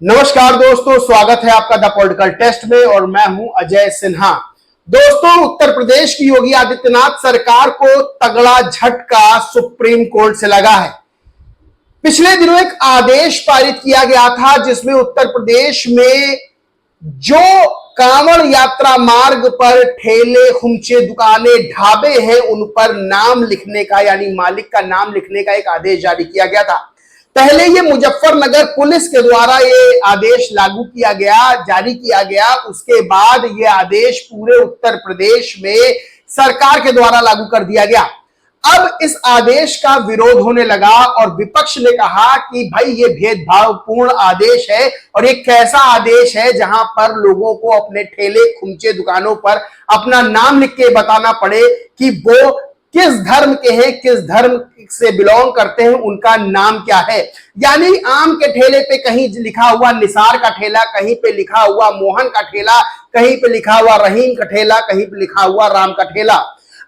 नमस्कार दोस्तों, स्वागत है आपका द पॉलिटिकल टेस्ट में और मैं हूं अजय सिन्हा। दोस्तों, उत्तर प्रदेश की योगी आदित्यनाथ सरकार को तगड़ा झटका सुप्रीम कोर्ट से लगा है। पिछले दिनों एक आदेश पारित किया गया था जिसमें उत्तर प्रदेश में जो कांवड़ यात्रा मार्ग पर ठेले, खुमचे, दुकानें, ढाबे हैं उन पर नाम लिखने का यानी मालिक का नाम लिखने का एक आदेश जारी किया गया था। पहले ये मुजफ्फरनगर पुलिस के द्वारा ये आदेश लागू किया गया, जारी किया गया। उसके बाद ये आदेश पूरे उत्तर प्रदेश में सरकार के द्वारा लागू कर दिया गया। अब इस आदेश का विरोध होने लगा और विपक्ष ने कहा कि भाई ये भेदभावपूर्ण आदेश है और एक कैसा आदेश है जहां पर लोगों को अपने ठेले, खुमचे, दुकानों पर अपना नाम लिख के बताना पड़े कि वो किस धर्म के हैं, किस धर्म से बिलोंग करते हैं, उनका नाम क्या है। यानी आम के ठेले पे कहीं लिखा हुआ निसार का ठेला, कहीं पे लिखा हुआ मोहन का ठेला, कहीं पे लिखा हुआ रहीम का ठेला, कहीं पे लिखा हुआ राम का ठेला।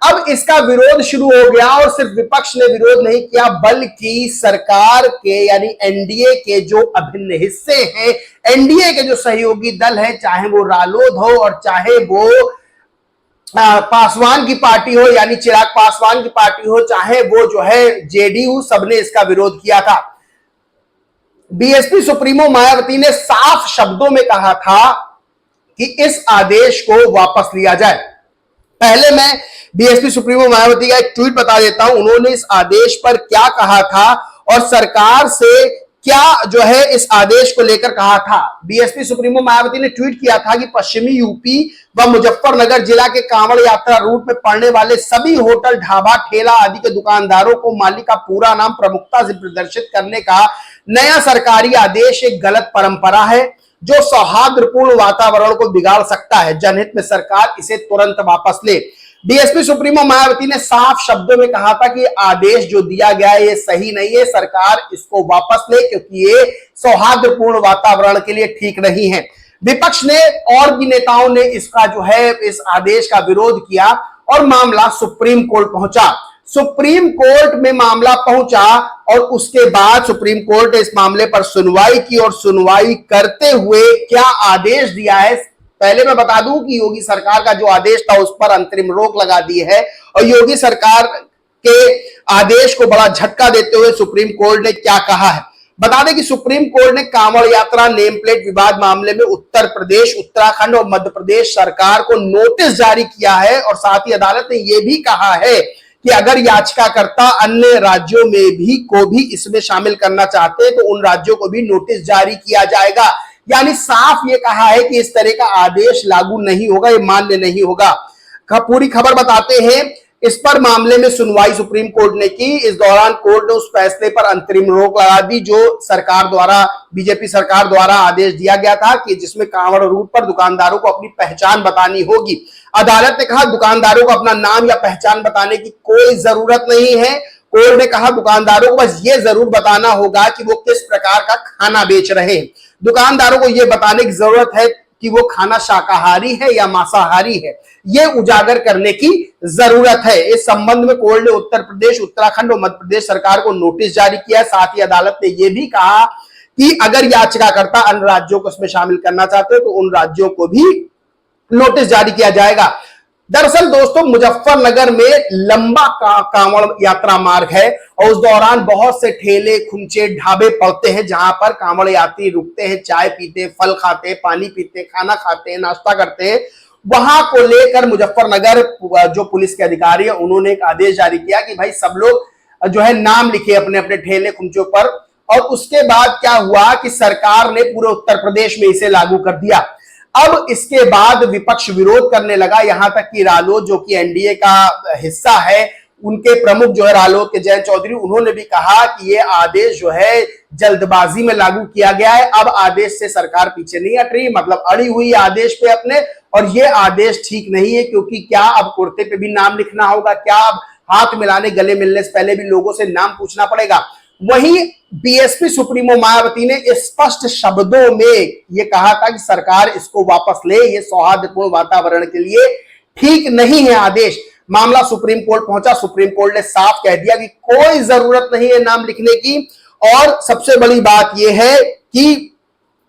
अब इसका विरोध शुरू हो गया और सिर्फ विपक्ष ने विरोध नहीं किया बल्कि सरकार के यानी एनडीए के जो अभिन्न हिस्से हैं, एनडीए के जो सहयोगी दल है, चाहे वो रालोद हो और चाहे वो पासवान की पार्टी हो यानी चिराग पासवान की पार्टी हो, चाहे वो जो है जेडीयू, सबने इसका विरोध किया था। बीएसपी सुप्रीमो मायावती ने साफ शब्दों में कहा था कि इस आदेश को वापस लिया जाए। पहले मैं बीएसपी सुप्रीमो मायावती का एक ट्वीट बता देता हूं, उन्होंने इस आदेश पर क्या कहा था और सरकार से क्या जो है इस आदेश को लेकर कहा था। बीएसपी सुप्रीमो मायावती ने ट्वीट किया था कि पश्चिमी यूपी व मुजफ्फरनगर जिला के कांवड़ यात्रा रूट में पड़ने वाले सभी होटल, ढाबा, ठेला आदि के दुकानदारों को मालिक का पूरा नाम प्रमुखता से प्रदर्शित करने का नया सरकारी आदेश एक गलत परंपरा है जो सौहार्दपूर्ण वातावरण को बिगाड़ सकता है। जनहित में सरकार इसे तुरंत वापस ले। डीएसपी सुप्रीमो मायावती ने साफ शब्दों में कहा था कि आदेश जो दिया गया है ये सही नहीं है, सरकार इसको वापस ले क्योंकि ये सौहार्दपूर्ण वातावरण के लिए ठीक नहीं है। विपक्ष ने और भी नेताओं ने इसका जो है इस आदेश का विरोध किया और मामला सुप्रीम कोर्ट पहुंचा। सुप्रीम कोर्ट में मामला पहुंचा और उसके बाद सुप्रीम कोर्ट ने इस मामले पर सुनवाई की और सुनवाई करते हुए क्या आदेश दिया है। पहले मैं बता दूं कि योगी सरकार का जो आदेश था उस पर अंतरिम रोक लगा दी है और योगी सरकार के आदेश को बड़ा झटका देते हुए सुप्रीम कोर्ट ने क्या कहा है। बता दें कि सुप्रीम कोर्ट ने कांवड़ यात्रा नेम प्लेट विवाद मामले में उत्तर प्रदेश, उत्तराखंड और मध्य प्रदेश सरकार को नोटिस जारी किया है और साथ ही अदालत ने यह भी कहा है कि अगर याचिकाकर्ता अन्य राज्यों में भी इसमें शामिल करना चाहते हैं तो उन राज्यों को भी नोटिस जारी किया जाएगा। यानी साफ ये कहा है कि इस तरह का आदेश लागू नहीं होगा, ये मान्य नहीं होगा। पूरी खबर बताते हैं। इस पर मामले में सुनवाई सुप्रीम कोर्ट ने की। इस दौरान कोर्ट ने उस फैसले पर अंतरिम रोक लगा दी जो सरकार द्वारा, बीजेपी सरकार द्वारा आदेश दिया गया था कि जिसमें कांवड़ रूट पर दुकानदारों को अपनी पहचान बतानी होगी। अदालत ने कहा दुकानदारों को अपना नाम या पहचान बताने की कोई जरूरत नहीं है। कोर्ट ने कहा दुकानदारों को बस ये जरूर बताना होगा कि वो किस प्रकार का खाना बेच रहे हैं। दुकानदारों को यह बताने की जरूरत है कि वो खाना शाकाहारी है या मांसाहारी है, ये उजागर करने की जरूरत है। इस संबंध में कोर्ट ने उत्तर प्रदेश, उत्तराखंड और मध्य प्रदेश सरकार को नोटिस जारी किया। साथ ही अदालत ने यह भी कहा कि अगर याचिकाकर्ता अन्य राज्यों को इसमें शामिल करना चाहते हो तो उन राज्यों को भी नोटिस जारी किया जाएगा। दरअसल दोस्तों, मुजफ्फरनगर में लंबा कांवड़ यात्रा मार्ग है और उस दौरान बहुत से ठेले, खुमचे, ढाबे पड़ते हैं जहां पर कांवड़ यात्री रुकते हैं, चाय पीते, फल खाते, पानी पीते, खाना खाते, नाश्ता करते हैं। वहां को लेकर मुजफ्फरनगर जो पुलिस के अधिकारी है उन्होंने एक आदेश जारी किया कि भाई सब लोग जो है नाम लिखे अपने अपने ठेले, खुमचों पर। और उसके बाद क्या हुआ कि सरकार ने पूरे उत्तर प्रदेश में इसे लागू कर दिया। अब इसके बाद विपक्ष विरोध करने लगा, यहां तक कि रालोद जो कि एनडीए का हिस्सा है, उनके प्रमुख जो है रालोद के जयंत चौधरी, उन्होंने भी कहा कि यह आदेश जो है जल्दबाजी में लागू किया गया है। अब आदेश से सरकार पीछे नहीं हट रही, मतलब अड़ी हुई आदेश पे अपने, और ये आदेश ठीक नहीं है क्योंकि क्या अब कुर्ते पे भी नाम लिखना होगा, क्या अब हाथ मिलाने, गले मिलने से पहले भी लोगों से नाम पूछना पड़ेगा। वहीं बीएसपी सुप्रीमो मायावती ने स्पष्ट शब्दों में यह कहा था कि सरकार इसको वापस ले, ये सौहार्दपूर्ण वातावरण के लिए ठीक नहीं है आदेश। मामला सुप्रीम कोर्ट पहुंचा। सुप्रीम कोर्ट ने साफ कह दिया कि कोई जरूरत नहीं है नाम लिखने की और सबसे बड़ी बात यह है कि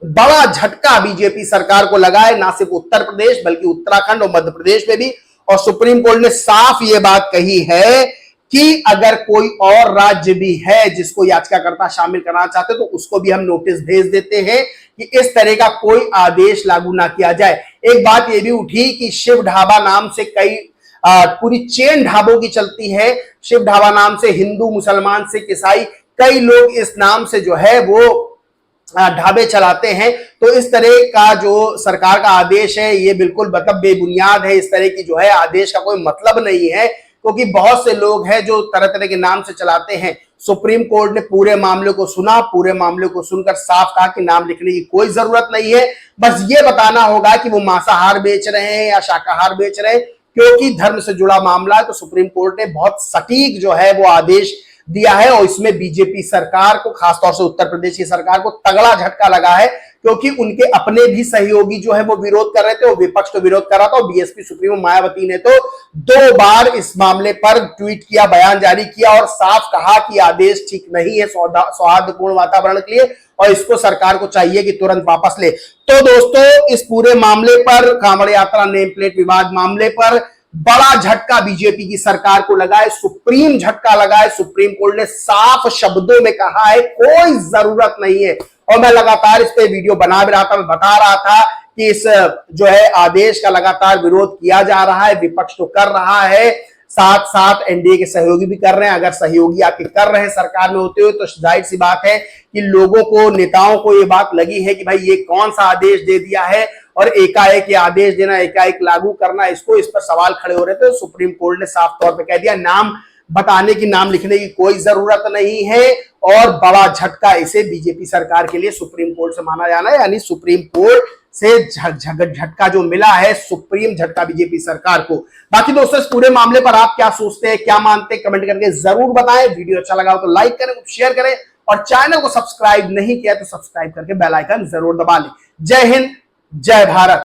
बड़ा झटका बीजेपी सरकार को लगा है, ना सिर्फ उत्तर प्रदेश बल्कि उत्तराखंड और मध्य प्रदेश में भी। और सुप्रीम कोर्ट ने साफ यह बात कही है कि अगर कोई और राज्य भी है जिसको याचिकाकर्ता शामिल करना चाहते तो उसको भी हम नोटिस भेज देते हैं कि इस तरह का कोई आदेश लागू ना किया जाए। एक बात यह भी उठी कि शिव ढाबा नाम से कई पूरी चेन ढाबों की चलती है। शिव ढाबा नाम से हिंदू, मुसलमान, सिख, ईसाई कई लोग इस नाम से जो है वो ढाबे चलाते हैं। तो इस तरह का जो सरकार का आदेश है ये बिल्कुल मतलब बेबुनियाद है। इस तरह की जो है आदेश का कोई मतलब नहीं है, क्योंकि बहुत से लोग हैं जो तरह तरह के नाम से चलाते हैं। सुप्रीम कोर्ट ने पूरे मामले को सुना, पूरे मामले को सुनकर साफ कहा कि नाम लिखने की कोई जरूरत नहीं है, बस ये बताना होगा कि वो मांसाहार बेच रहे हैं या शाकाहार बेच रहे हैं। क्योंकि धर्म से जुड़ा मामला है तो सुप्रीम कोर्ट ने बहुत सटीक जो है वो आदेश दिया है। और इसमें बीजेपी सरकार को, खासतौर से उत्तर प्रदेश की सरकार को तगड़ा झटका लगा है, क्योंकि उनके अपने भी सहयोगी जो है वो विरोध कर रहे थे, वो विपक्ष तो विरोध कर रहा था। और बीएसपी सुप्रीमो मायावती ने तो 2 बार इस मामले पर ट्वीट किया, बयान जारी किया और साफ कहा कि आदेश ठीक नहीं है सौहार्दपूर्ण वातावरण के लिए और इसको सरकार को चाहिए कि तुरंत वापस ले। तो दोस्तों, इस पूरे मामले पर, कांवड़ यात्रा नेम प्लेट विवाद मामले पर बड़ा झटका बीजेपी की सरकार को लगा है, सुप्रीम झटका लगा है। सुप्रीम कोर्ट ने साफ शब्दों में कहा है कोई जरूरत नहीं है। और मैं लगातार इस पे वीडियो बना भी रहा था, मैं बता रहा था कि इस जो है आदेश का लगातार विरोध किया जा रहा है, विपक्ष तो कर रहा है, साथ साथ एनडीए के सहयोगी भी कर रहे हैं। अगर सहयोगी आपके कर रहे हैं सरकार में होते हुए तो जाहिर सी बात है कि लोगों को, नेताओं को ये बात लगी है कि भाई ये कौन सा आदेश दे दिया है और एकाएक ये आदेश देना, एकाएक लागू करना, इस पर सवाल खड़े हो रहे थे। सुप्रीम कोर्ट ने साफ तौर पर कह दिया नाम बताने की, नाम लिखने की कोई जरूरत नहीं है। और बड़ा झटका इसे बीजेपी सरकार के लिए सुप्रीम कोर्ट से माना जाना है, यानी सुप्रीम कोर्ट से झटका जो मिला है, सुप्रीम झटका बीजेपी सरकार को। बाकी दोस्तों, इस पूरे मामले पर आप क्या सोचते हैं, क्या मानते हैं, कमेंट करके जरूर बताएं। वीडियो अच्छा लगा हो तो लाइक करें, शेयर करें और चैनल को सब्सक्राइब नहीं किया तो सब्सक्राइब करके बेल आइकन जरूर दबा लें। जय हिंद, जय भारत।